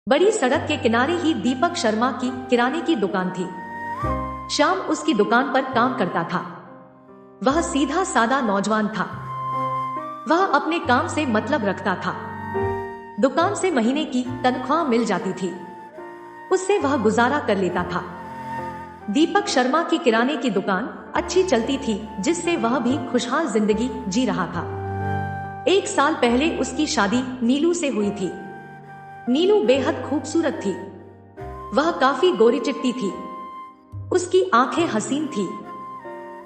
बड़ी सड़क के किनारे ही दीपक शर्मा की किराने की दुकान थी। श्याम उसकी दुकान पर काम करता था। वह सीधा सादा नौजवान था। वह अपने काम से मतलब रखता था। दुकान से महीने की तनख्वाह मिल जाती थी, उससे वह गुजारा कर लेता था। दीपक शर्मा की किराने की दुकान अच्छी चलती थी, जिससे वह भी खुशहाल जिंदगी जी रहा था। 1 साल पहले उसकी शादी नीलू से हुई थी। नीलू बेहद खूबसूरत थी। वह काफी गोरी चिट्टी थी। उसकी आंखें हसीन थी।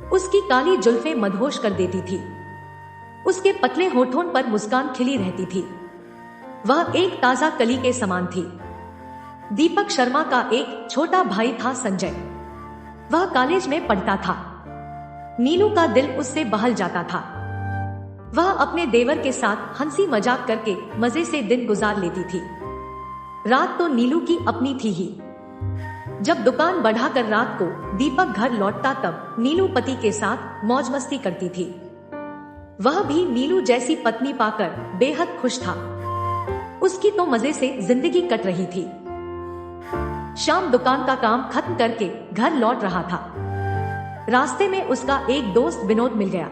उसकी काली जुल्फें मदहोश कर देती थी। उसके पतले होठों पर मुस्कान खिली रहती थी। वह एक ताजा कली के समान थी। दीपक शर्मा का एक छोटा भाई था, संजय। वह कॉलेज में पढ़ता था। नीलू का दिल उससे बहल जाता था। वह अपने देवर के साथ हंसी मजाक करके मजे से दिन गुजार लेती थी। रात तो नीलू की अपनी थी ही। जब दुकान बढ़ाकर रात को दीपक घर लौटता, तब नीलू पति के साथ मौज मस्ती करती थी। वह भी नीलू जैसी पत्नी पाकर बेहद खुश था। उसकी तो मजे से जिंदगी कट रही थी। शाम दुकान का काम खत्म करके घर लौट रहा था। रास्ते में उसका एक दोस्त विनोद मिल गया।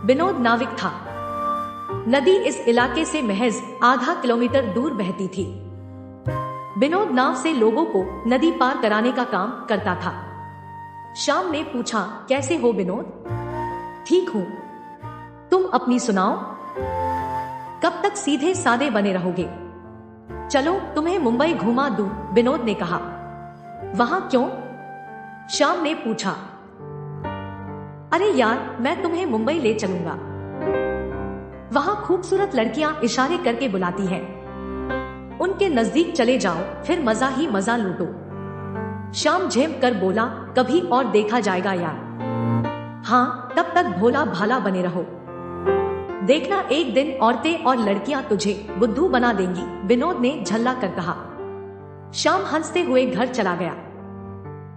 विनोद नाविक था। नदी इस इलाके से महज आधा किलोमीटर दूर बहती थी। विनोद नाव से लोगों को नदी पार कराने का काम करता था। श्याम ने पूछा, कैसे हो विनोद? ठीक हूं, तुम अपनी सुनाओ। कब तक सीधे सादे बने रहोगे? चलो तुम्हें मुंबई घुमा दूं, विनोद ने कहा। वहां क्यों? श्याम ने पूछा। अरे यार, मैं तुम्हें मुंबई ले चलूंगा। वहां खूबसूरत लड़कियां इशारे करके बुलाती हैं। उनके नजदीक चले जाओ, फिर मजा ही मजा लूटो। श्याम झेम कर बोला, कभी और देखा जाएगा यार। हाँ, तब तक भोला भाला बने रहो। देखना एक दिन औरतें और लड़कियां तुझे बुद्धू बना देंगी, विनोद ने झल्ला कर कहा। श्याम हंसते हुए घर चला गया।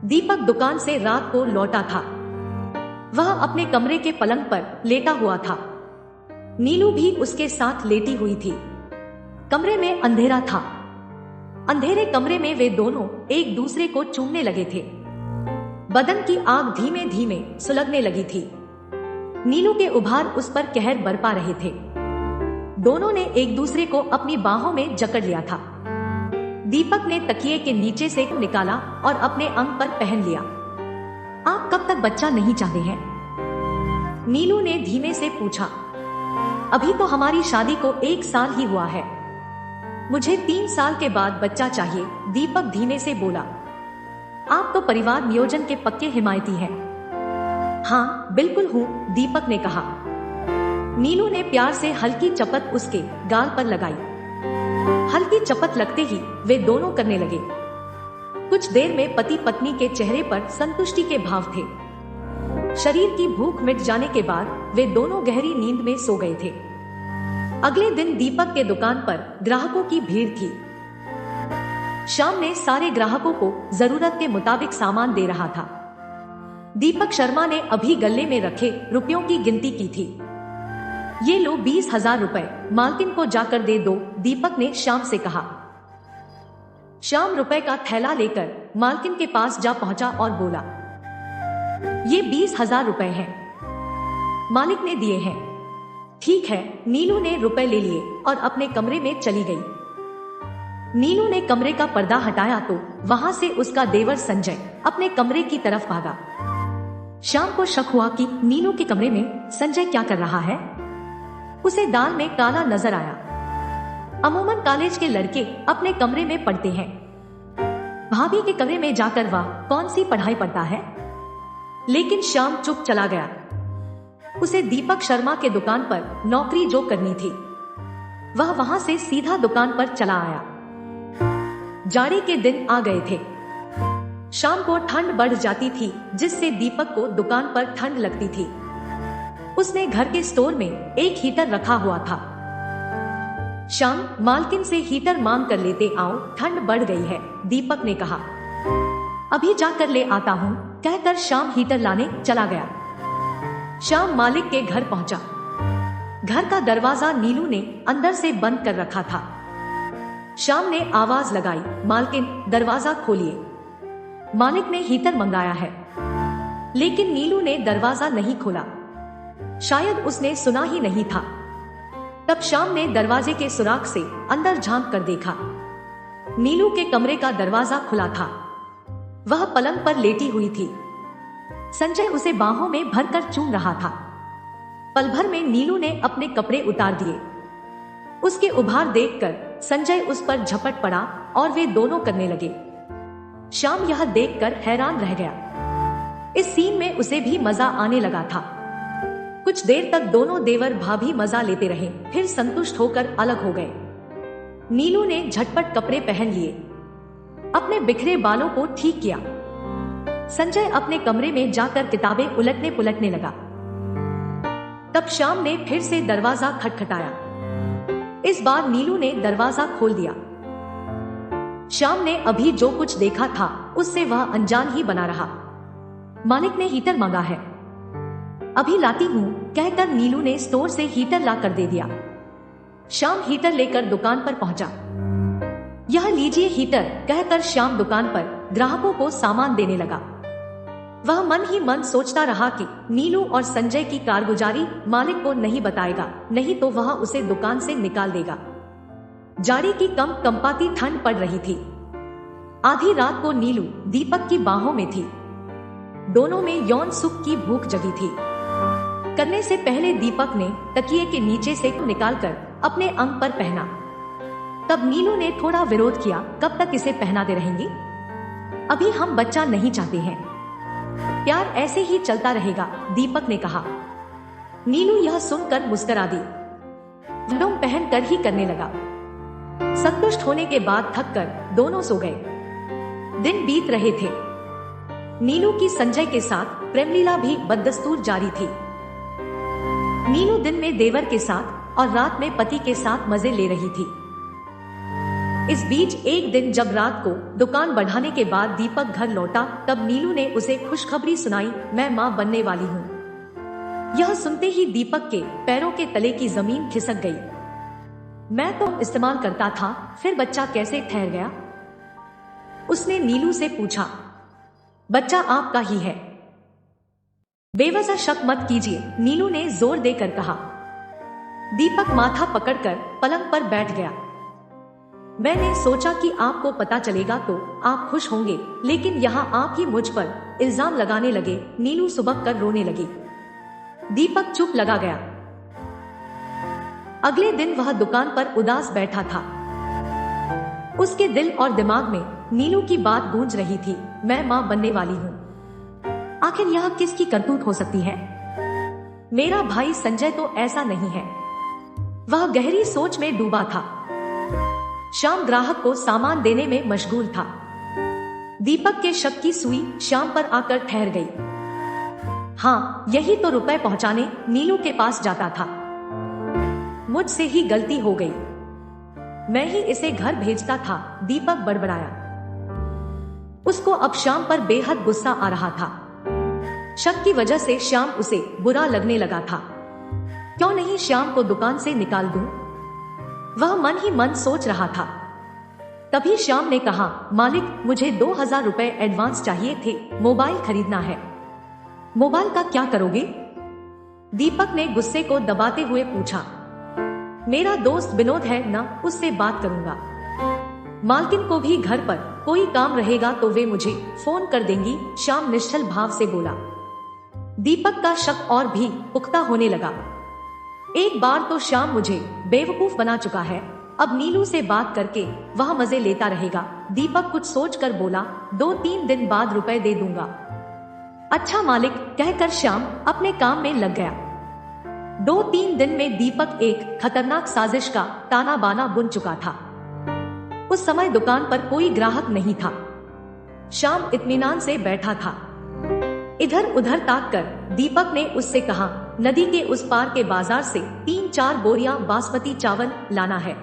दीपक दुकान से रात को लौटा था। वह अपने कमरे के पलंग पर लेटा हुआ था। नीलू भी उसके साथ लेटी हुई थी। कमरे में अंधेरा था। अंधेरे कमरे में वे दोनों एक दूसरे को चूमने लगे थे। बदन की आग धीमे धीमे सुलगने लगी थी। नीलू के उभार उस पर कहर बरपा रहे थे। दोनों ने एक दूसरे को अपनी बाहों में जकड़ लिया था। दीपक ने तकिए के नीचे से निकाला और अपने अंग पर पहन लिया। आप कब तक बच्चा नहीं चाहते हैं? नीलू ने धीमे से पूछा। अभी तो हमारी शादी को 1 साल ही हुआ है। मुझे 3 साल के बाद बच्चा चाहिए, दीपक धीमे से बोला। आप तो परिवार नियोजन के पक्के हिमायती हैं। हाँ बिल्कुल हूँ, दीपक ने कहा। नीलू ने प्यार से हल्की चपत उसके गाल पर लगाई। हल्की चपत लगते ही वे दोनों करने लगे। कुछ देर में पति पत्नी के चेहरे पर संतुष्टि के भाव थे। शरीर की भूख मिट जाने के बाद वे दोनों गहरी नींद में सो गए थे। अगले दिन दीपक के दुकान पर ग्राहकों की भीड़ थी। श्याम ने सारे ग्राहकों को जरूरत के मुताबिक सामान दे रहा था। दीपक शर्मा ने अभी गले में रखे रुपयों की गिनती की थी। ये लो 20,000 रुपए, मालकिन को जाकर दे दो, दीपक ने श्याम से कहा। श्याम रुपए का थैला लेकर मालकिन के पास जा पहुंचा और बोला, ये 20,000 रुपए हैं। मालिक ने दिए हैं। ठीक है, नीलू ने रुपए ले लिए और अपने कमरे में चली गई। नीलू ने कमरे का पर्दा हटाया तो वहां से उसका देवर संजय अपने कमरे की तरफ भागा। श्याम को शक हुआ कि नीलू के कमरे में संजय क्या कर रहा है। उसे दाल में काला नजर आया। अमूमन कॉलेज के लड़के अपने कमरे में पढ़ते हैं। भाभी के कमरे में जाकर वह कौन सी पढ़ाई पढ़ता है। लेकिन श्याम चुप चला गया। उसे दीपक शर्मा के दुकान पर नौकरी जो करनी थी, वह वहां से सीधा दुकान पर चला आया। जाड़े के दिन आ गए थे। शाम को ठंड बढ़ जाती थी, जिससे दीपक को दुकान पर ठंड लगती थी। उसने घर के स्टोर में एक हीटर रखा हुआ था। शाम, मालकिन से हीटर मांग कर लेते आओ, ठंड बढ़ गई है, दीपक ने कहा। अभी जाकर ले आता हूँ, कहकर शाम हीटर लाने चला गया। श्याम मालिक के घर पहुंचा। घर का दरवाजा नीलू ने अंदर से बंद कर रखा था। श्याम ने आवाज लगाई, मालकिन दरवाजा खोलिए। मालिक ने हीटर मंगाया है। लेकिन नीलू ने दरवाजा नहीं खोला। शायद उसने सुना ही नहीं था। तब श्याम ने दरवाजे के सुराख से अंदर झांक कर देखा। नीलू के कमरे का दरवाजा खुला था। वह पलंग पर लेटी हुई थी। संजय उसे बाहों में भरकर चूम रहा था। पल भर में नीलू ने अपने कपड़े उतार दिए। उसके उभार देखकर संजय उस पर झपट पड़ा और वे दोनों करने लगे। श्याम यह देखकर हैरान रह गया। इस सीन में उसे भी मजा आने लगा था। कुछ देर तक दोनों देवर भाभी मजा लेते रहे, फिर संतुष्ट होकर अलग हो गए। नीलू ने झटपट कपड़े पहन लिए, अपने बिखरे बालों को ठीक किया। संजय अपने कमरे में जाकर किताबें उलटने पुलटने लगा। तब श्याम ने फिर से दरवाजा खटखटाया। इस बार नीलू ने दरवाजा खोल दिया। श्याम ने अभी जो कुछ देखा था उससे वह अनजान ही बना रहा। मालिक ने हीटर मांगा है, अभी लाती हूँ कहकर नीलू ने स्टोर से हीटर ला कर दे दिया। श्याम हीटर लेकर दुकान पर पहुंचा। यह लीजिए हीटर कहकर श्याम दुकान पर ग्राहकों को सामान देने लगा। वह मन ही मन सोचता रहा कि नीलू और संजय की कारगुजारी मालिक को नहीं बताएगा, नहीं तो वह उसे दुकान से निकाल देगा। जाड़ी की कंपाती ठंड पड़ रही थी। आधी रात को नीलू दीपक की बाहों में थी। दोनों में यौन सुख की भूख जगी थी। करने से पहले दीपक ने तकिए के नीचे से निकालकर अपने अंग पर पहना। तब नीलू ने थोड़ा विरोध किया, कब तक इसे पहनाते रहेंगी? अभी हम बच्चा नहीं चाहते हैं, प्यार ऐसे ही चलता रहेगा, दीपक ने कहा। नीलू यह सुनकर मुस्कुरा दी। कंडोम पहन कर ही करने लगा। संतुष्ट होने के बाद थककर दोनों सो गए। दिन बीत रहे थे। नीलू की संजय के साथ प्रेमलीला भी बददस्तूर जारी थी। नीलू दिन में देवर के साथ और रात में पति के साथ मजे ले रही थी। इस बीच एक दिन जब रात को दुकान बढ़ाने के बाद दीपक घर लौटा, तब नीलू ने उसे खुशखबरी सुनाई, मैं मां बनने वाली हूँ। यह सुनते ही दीपक के पैरों के तले की जमीन खिसक गई। मैं तो इस्तेमाल करता था, फिर बच्चा कैसे ठहर गया? उसने नीलू से पूछा। बच्चा आपका ही है, बेवजह शक मत कीजिए, नीलू ने जोर देकर कहा। दीपक माथा पकड़कर पलंग पर बैठ गया। मैंने सोचा कि आपको पता चलेगा तो आप खुश होंगे, लेकिन यहाँ आप ही मुझ पर इल्जाम लगाने लगे। नीलू सुबह कर रोने लगी। दीपक चुप लगा गया। अगले दिन वह दुकान पर उदास बैठा था। उसके दिल और दिमाग में नीलू की बात गूंज रही थी, मैं मां बनने वाली हूँ। आखिर यह किसकी करतूत हो सकती है? मेरा भाई संजय तो ऐसा नहीं है। वह गहरी सोच में डूबा था। श्याम ग्राहक को सामान देने में मशगूल था। दीपक के शक की सुई श्याम पर आकर ठहर गई। हाँ, यही तो रुपए पहुंचाने नीलू के पास जाता था। मुझसे ही गलती हो गई, मैं ही इसे घर भेजता था, दीपक बड़बड़ाया। उसको अब श्याम पर बेहद गुस्सा आ रहा था। शक की वजह से श्याम उसे बुरा लगने लगा था। क्यों नहीं श्याम को दुकान से निकाल दूं? वह मन ही मन सोच रहा था। तभी श्याम ने कहा, मालिक मुझे 2000 रुपए एडवांस चाहिए थे, मोबाइल खरीदना है। मोबाइल का क्या करोगे? दीपक ने गुस्से को दबाते हुए पूछा। मेरा दोस्त विनोद है ना, उससे बात करूंगा। मालकिन को भी घर पर कोई काम रहेगा तो वे मुझे फोन कर देंगी, श्याम निश्चल भाव से बोला। दीपक का शक और भी पुख्ता होने लगा। एक बार तो श्याम मुझे बेवकूफ बना चुका है, अब नीलू से बात करके वह मजे लेता रहेगा। दीपक कुछ सोचकर बोला, 2-3 दिन बाद रुपए दे दूंगा। अच्छा मालिक कहकर श्याम अपने काम में लग गया। 2-3 दिन में दीपक एक खतरनाक साजिश का ताना बाना बुन चुका था। उस समय दुकान पर कोई ग्राहक नहीं था। श्याम इत्मीनान से बैठा था। इधर उधर ताककर दीपक ने उससे कहा, नदी के उस पार के बाजार से 3-4 बोरियां बासमती चावल लाना है।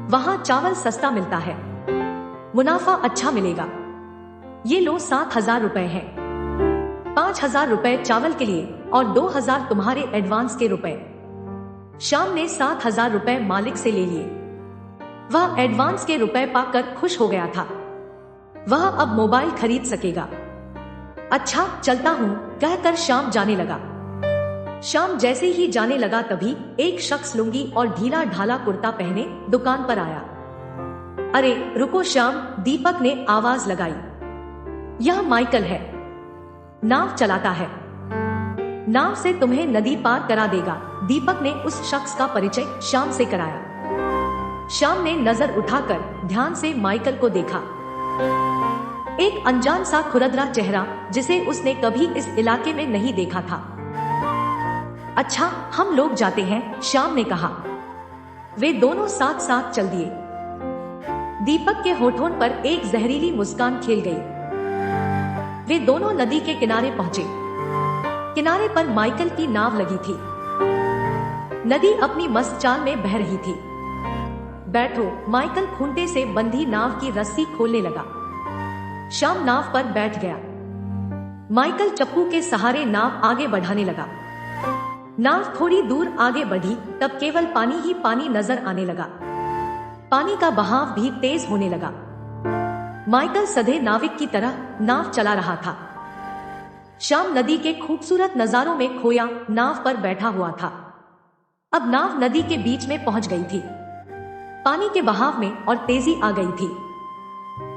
वहां चावल सस्ता मिलता है, मुनाफा अच्छा मिलेगा। ये लो 7000 रुपए हैं। 5000 रुपए चावल के लिए और 2000 तुम्हारे एडवांस के रुपए। श्याम ने 7000 रुपए मालिक से ले लिए। वह एडवांस के रुपए पाकर खुश हो गया था। वह अब मोबाइल खरीद सकेगा। अच्छा चलता हूँ कहकर श्याम जाने लगा। श्याम जैसे ही जाने लगा तभी एक शख्स लुंगी और ढीला ढाला कुर्ता पहने दुकान पर आया। अरे रुको श्याम, दीपक ने आवाज लगाई। यह माइकल है, नाव चलाता है, नाव से तुम्हें नदी पार करा देगा। दीपक ने उस शख्स का परिचय श्याम से कराया। श्याम ने नजर उठाकर ध्यान से माइकल को देखा। एक अनजान सा खुरदरा चेहरा जिसे उसने कभी इस इलाके में नहीं देखा था। अच्छा हम लोग जाते हैं, श्याम ने कहा। वे दोनों साथ साथ चल दिए। दीपक के होठों पर एक जहरीली मुस्कान खेल गई। वे दोनों नदी के किनारे पहुंचे। किनारे पर माइकल की नाव लगी थी। नदी अपनी मस्त चाल में बह रही थी। बैठो, माइकल खूंटे से बंधी नाव की रस्सी खोलने लगा। श्याम नाव पर बैठ गया। माइकल चप्पू के सहारे नाव आगे बढ़ाने लगा। नाव थोड़ी दूर आगे बढ़ी तब केवल पानी ही पानी नजर आने लगा। पानी का बहाव भी तेज होने लगा। माइकल सधे नाविक की तरह नाव चला रहा था। श्याम नदी के खूबसूरत नजारों में खोया नाव पर बैठा हुआ था। अब नाव नदी के बीच में पहुंच गई थी। पानी के बहाव में और तेजी आ गई थी।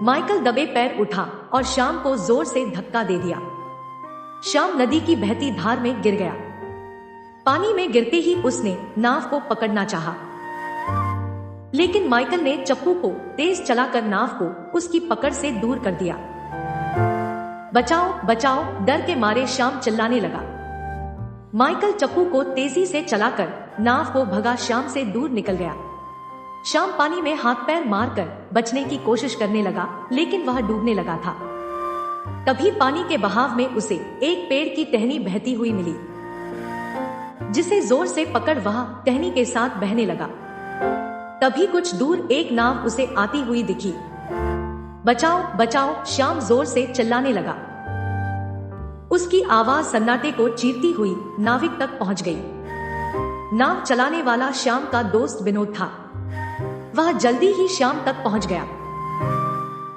माइकल दबे पैर उठा और श्याम को जोर से धक्का दे दिया। श्याम नदी की बहती धार में गिर गया। पानी में गिरते ही उसने नाव को पकड़ना चाहा, लेकिन माइकल ने चप्पू को तेज चलाकर नाव को उसकी पकड़ से दूर कर दिया। बचाओ बचाओ, डर के मारे श्याम चिल्लाने लगा। माइकल चप्पू को तेजी से चलाकर नाव को भगा श्याम से दूर निकल गया। श्याम पानी में हाथ पैर मारकर बचने की कोशिश करने लगा, लेकिन वह डूबने लगा था। तभी पानी के बहाव में उसे एक पेड़ की टहनी बहती हुई मिली, जिसे जोर से पकड़ वह टहनी के साथ बहने लगा। तभी कुछ दूर एक नाव उसे आती हुई दिखी। बचाओ बचाओ, श्याम जोर से चिल्लाने लगा। उसकी आवाज सन्नाटे को चीरती हुई नाविक तक पहुंच गई। नाव चलाने वाला श्याम का दोस्त विनोद था। वह जल्दी ही श्याम तक पहुंच गया।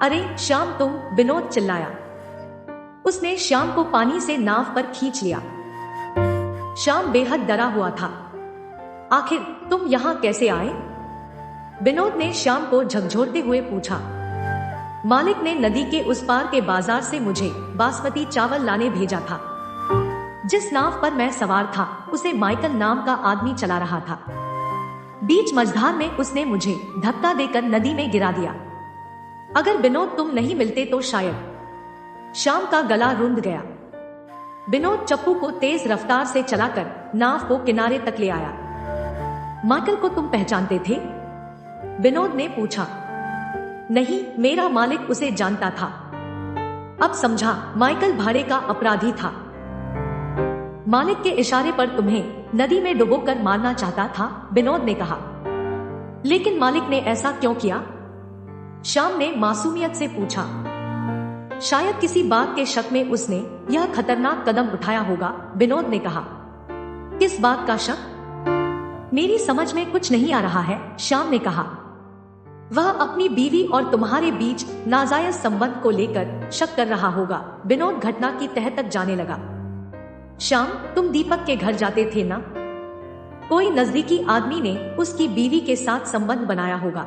अरे श्याम तुम, विनोद चिल्लाया। उसने श्याम को पानी से नाव पर खींच लिया। श्याम बेहद डरा हुआ था। आखिर तुम यहाँ कैसे आए? विनोद ने श्याम को झकझोरते हुए पूछा। मालिक ने नदी के उस पार के बाजार से मुझे बासमती चावल लाने भेजा था। जिस नाव पर मैं सवार था उसे माइकल नाम का आदमी चला रहा था। बीच मझधार में उसने मुझे धक्का देकर नदी में गिरा दिया। अगर विनोद तुम नहीं मिलते तो शायद। श्याम का गला रुंध गया। विनोद चप्पू को तेज रफ्तार से चलाकर नाव को किनारे तक ले आया। माइकल को तुम पहचानते थे? विनोद ने पूछा। नहीं, मेरा मालिक उसे जानता था। अब समझा, माइकल भाड़े का अपराधी था। मालिक के इशारे पर तुम्हें नदी में डुबोकर मारना चाहता था, विनोद ने कहा। लेकिन मालिक ने ऐसा क्यों किया? श्याम ने मासूमियत से पूछा। शायद किसी बात के शक में उसने यह खतरनाक कदम उठाया होगा, विनोद ने कहा। किस बात का शक? मेरी समझ में कुछ नहीं आ रहा है, श्याम ने कहा। वह अपनी बीवी और तुम्हारे बीच नाजायज संबंध को लेकर शक कर रहा होगा, विनोद घटना की तह तक जाने लगा। श्याम, तुम दीपक के घर जाते थे ना? कोई नजदीकी आदमी ने उसकी बीवी के साथ संबंध बनाया होगा।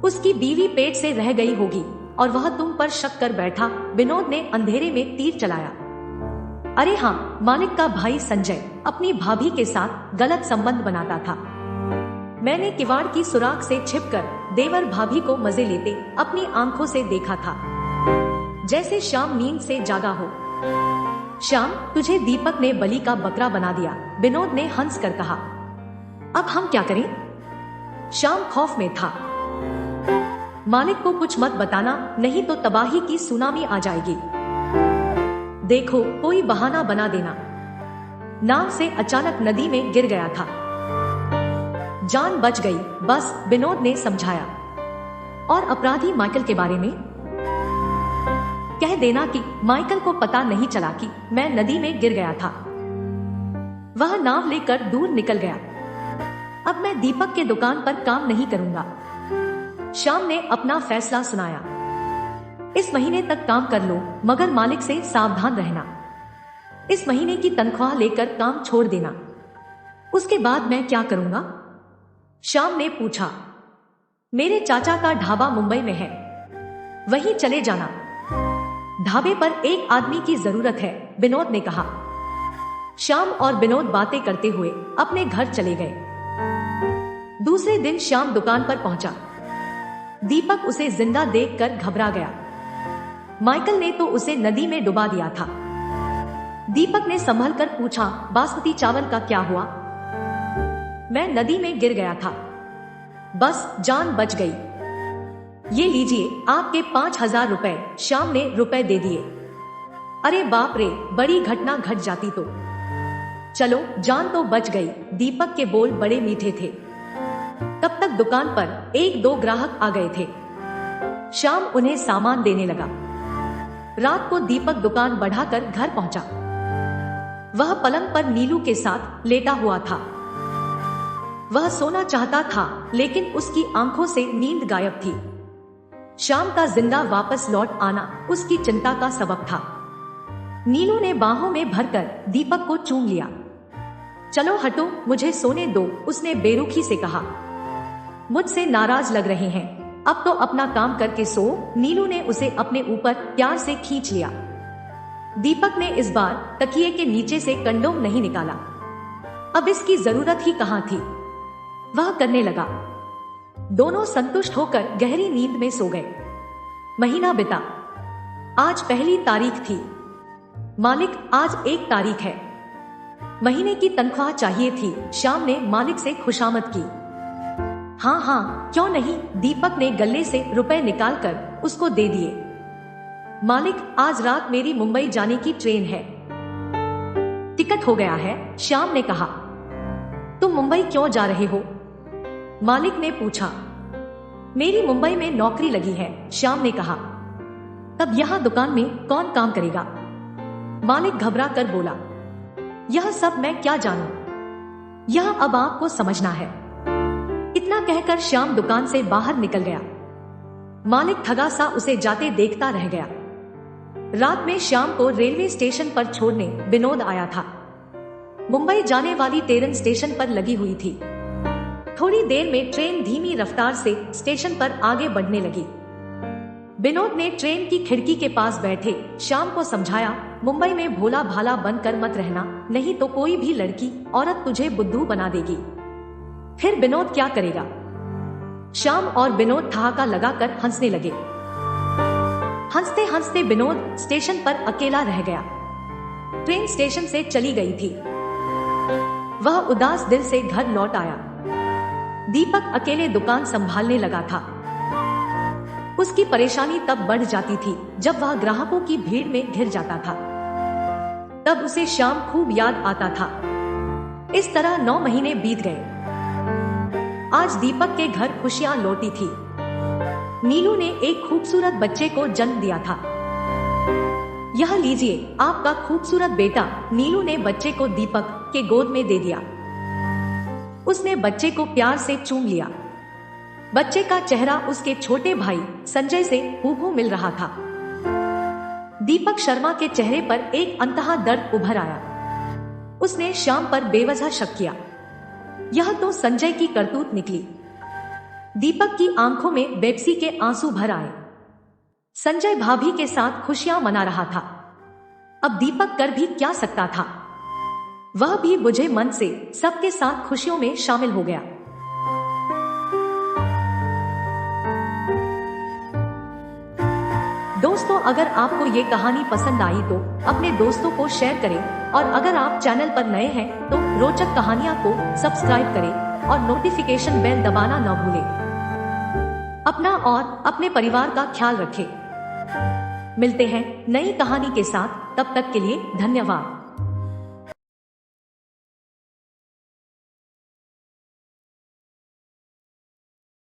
उसकी बीवी पेट से रह गई होगी और वह तुम पर शक कर बैठा, विनोद ने अंधेरे में तीर चलाया। अरे हाँ, मालिक का भाई संजय अपनी भाभी के साथ गलत संबंध बनाता था। मैंने किवाड़ की सुराख से छिपकर देवर भाभी को मजे लेते अपनी आंखों से देखा था, जैसे श्याम नींद से जागा हो। श्याम, तुझे दीपक ने बलि का बकरा बना दिया, विनोद ने हंस कर कहा। अब हम क्या करें? श्याम खौफ में था। मालिक को कुछ मत बताना, नहीं तो तबाही की सुनामी आ जाएगी। देखो, कोई बहाना बना देना। नाव से अचानक नदी में गिर गया था। जान बच गई बस, विनोद ने समझाया। और अपराधी माइकल के बारे में कह देना कि माइकल को पता नहीं चला कि मैं नदी में गिर गया था। वह नाव लेकर दूर निकल गया। अब मैं दीपक के दुकान पर काम नहीं करूंगा। श्याम ने अपना फैसला सुनाया। इस महीने तक काम कर लो, मगर मालिक से सावधान रहना। इस महीने की तनख्वाह लेकर काम छोड़ देना। उसके बाद मैं क्या करूंगा? श्याम ने पूछा। मेरे चाचा का ढाबा मुंबई में है, वहीं चले जाना। ढाबे पर एक आदमी की जरूरत है, विनोद ने कहा। श्याम और विनोद बातें करते हुए अपने घर चले गए। दूसरे दिन श्याम दुकान पर पहुंचा। दीपक उसे जिंदा देखकर घबरा गया। माइकल ने तो उसे नदी में डुबा दिया था। दीपक ने संभल कर पूछा, बासमती चावल का क्या हुआ? मैं नदी में गिर गया था, बस जान बच गई। ये लीजिए आपके 5,000 रुपए। श्याम ने रुपए दे दिए। अरे बाप रे, बड़ी घटना घट जाती तो। चलो, जान तो बच गई। दीपक के बोल बड़े मीठे थे। तब तक दुकान पर 1-2 ग्राहक आ गए थे। श्याम उन्हें सामान देने लगा। रात को दीपक दुकान बढ़ाकर घर पहुंचा। वह पलंग पर नीलू के साथ लेटा हुआ था। वह सोना चाहता था, लेकिन उसकी आंखों से नींद गायब थी। श्याम का जिंदा वापस लौट आना उसकी चिंता का सबब था। नीलू ने बाहों में भरकर दीपक को चूम लिया। चलो हटो, मुझे सोने दो, उसने बेरुखी से कहा। मुझसे नाराज लग रहे हैं, अब तो अपना काम करके सो। नीलू ने उसे अपने ऊपर प्यार से खींच लिया। दीपक ने इस बार तकिए के नीचे से कंडोम नहीं निकाला। अब इसकी जरूरत ही कहां थी। वह करने लगा। दोनों संतुष्ट होकर गहरी नींद में सो गए। महीना बीता। आज 1 तारीख थी। मालिक, आज 1 तारीख है। महीने की तनख्वाह चाहिए थी। श्याम ने मालिक से खुशामद की। हाँ हाँ, क्यों नहीं। दीपक ने गले से रुपए निकालकर उसको दे दिए। मालिक, आज रात मेरी मुंबई जाने की ट्रेन है, टिकट हो गया है। श्याम ने कहा। तुम मुंबई क्यों जा रहे हो? मालिक ने पूछा। मेरी मुंबई में नौकरी लगी है, श्याम ने कहा। तब यहाँ दुकान में कौन काम करेगा? मालिक घबरा कर बोला। यह सब मैं क्या जानूं, यह अब आपको समझना है। इतना कहकर श्याम दुकान से बाहर निकल गया। मालिक ठगा सा उसे जाते देखता रह गया। रात में श्याम को रेलवे स्टेशन पर छोड़ने विनोद आया था। मुंबई जाने वाली ट्रेन स्टेशन पर लगी हुई थी। थोड़ी देर में ट्रेन धीमी रफ्तार से स्टेशन पर आगे बढ़ने लगी। विनोद ने ट्रेन की खिड़की के पास बैठे श्याम को समझाया, मुंबई में भोला भाला बनकर मत रहना, नहीं तो कोई भी लड़की औरत तुझे बुद्धू बना देगी। फिर विनोद क्या करेगा? श्याम और विनोद ठहाका लगाकर हंसने लगे। हंसते हंसते विनोद स्टेशन पर अकेला रह गया। ट्रेन स्टेशन से चली गई थी। वह उदास दिल से घर लौट आया। दीपक अकेले दुकान संभालने लगा था। उसकी परेशानी तब बढ़ जाती थी जब वह ग्राहकों की भीड़ में घिर जाता था। तब उसे श्याम खूब याद आता था। इस तरह 9 महीने बीत गए। आज दीपक के घर खुशियां लौटी थी। नीलू ने एक खूबसूरत बच्चे को जन्म दिया था। यह लीजिए आपका खूबसूरत बेटा। नीलू ने बच्चे को दीपक के गोद में दे दिया। उसने बच्चे को प्यार से चूम लिया। बच्चे का चेहरा उसके छोटे भाई संजय से हूबहू मिल रहा था। दीपक शर्मा के चेहरे पर एक अंतहा दर्द उभर आया। उसने श्याम पर बेवजह शक किया। यह तो संजय की करतूत निकली। दीपक की आंखों में बेपसी के आंसू भर आए। संजय भाभी के साथ खुशियां मना रहा था। अब दीपक कर भी क्या सकता था। वह भी बुझे मन से सबके साथ खुशियों में शामिल हो गया। दोस्तों, अगर आपको ये कहानी पसंद आई तो अपने दोस्तों को शेयर करें, और अगर आप चैनल पर नए हैं तो रोचक कहानियां को सब्सक्राइब करें और नोटिफिकेशन बेल दबाना न भूलें। अपना और अपने परिवार का ख्याल रखें। मिलते हैं नई कहानी के साथ, तब तक के लिए धन्यवाद।